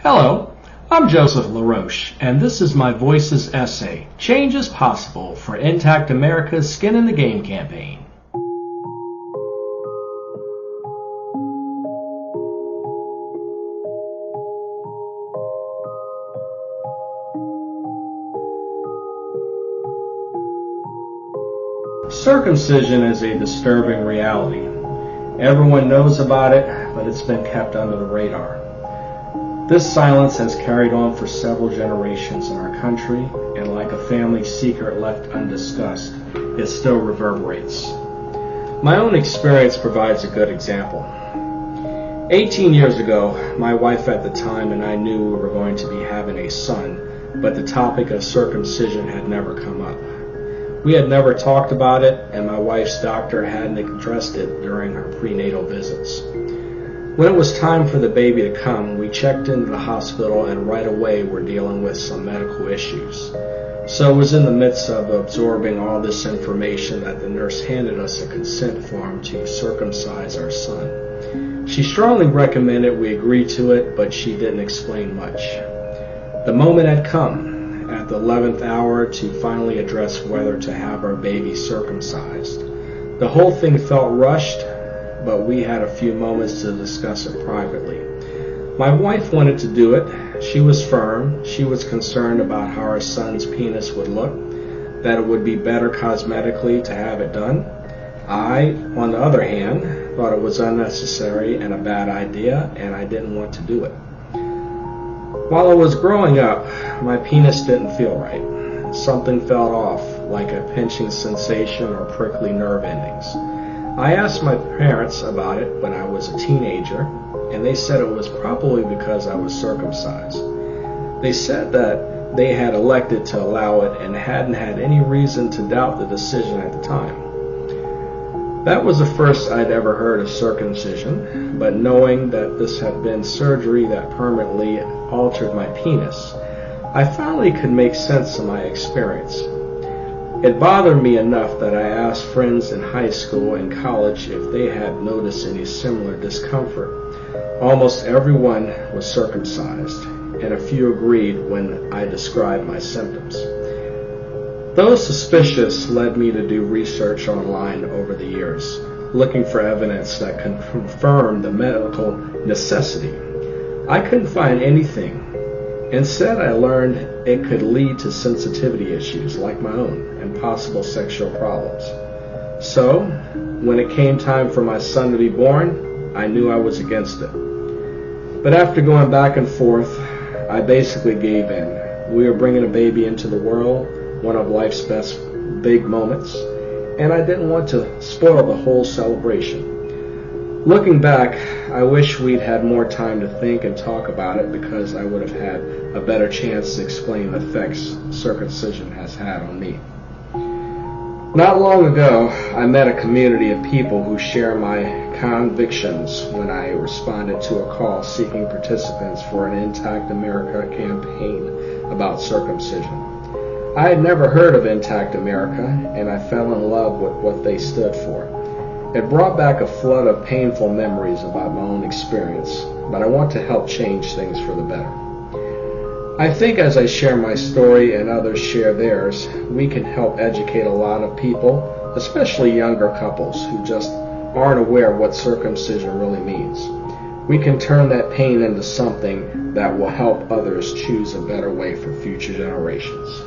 Hello, I'm Joseph Laroche, and this is my Voices essay, Change is Possible for Intact America's Skin in the Game campaign. Circumcision is a disturbing reality. Everyone knows about it, but it's been kept under the radar. This silence has carried on for several generations in our country, and like a family secret left undiscussed, it still reverberates. My own experience provides a good example. 18 years ago, my wife at the time and I knew we were going to be having a son, but the topic of circumcision had never come up. We had never talked about it, and my wife's doctor hadn't addressed it during her prenatal visits. When it was time for the baby to come, we checked into the hospital and right away were dealing with some medical issues. So it was in the midst of absorbing all this information that the nurse handed us a consent form to circumcise our son. She strongly recommended we agree to it, but she didn't explain much. The moment had come, at the 11th hour, to finally address whether to have our baby circumcised. The whole thing felt rushed, but we had a few moments to discuss it privately. My wife wanted to do it. She was firm. She was concerned about how our son's penis would look, that it would be better cosmetically to have it done. I, on the other hand, thought it was unnecessary and a bad idea, and I didn't want to do it. While I was growing up, my penis didn't feel right. Something felt off, like a pinching sensation or prickly nerve endings. I asked my parents about it when I was a teenager, and they said it was probably because I was circumcised. They said that they had elected to allow it and hadn't had any reason to doubt the decision at the time. That was the first I'd ever heard of circumcision, but knowing that this had been surgery that permanently altered my penis, I finally could make sense of my experience. It bothered me enough that I asked friends in high school and college if they had noticed any similar discomfort. Almost everyone was circumcised, and a few agreed when I described my symptoms. Those suspicious led me to do research online over the years, looking for evidence that could confirm the medical necessity. I couldn't find anything. Instead, I learned it could lead to sensitivity issues like my own and possible sexual problems. So, when it came time for my son to be born, I knew I was against it. But after going back and forth, I basically gave in. We were bringing a baby into the world, one of life's best big moments, and I didn't want to spoil the whole celebration. Looking back, I wish we'd had more time to think and talk about it because I would have had a better chance to explain the effects circumcision has had on me. Not long ago, I met a community of people who share my convictions when I responded to a call seeking participants for an Intact America campaign about circumcision. I had never heard of Intact America, and I fell in love with what they stood for. It brought back a flood of painful memories about my own experience, but I want to help change things for the better. I think as I share my story and others share theirs, we can help educate a lot of people, especially younger couples who just aren't aware of what circumcision really means. We can turn that pain into something that will help others choose a better way for future generations.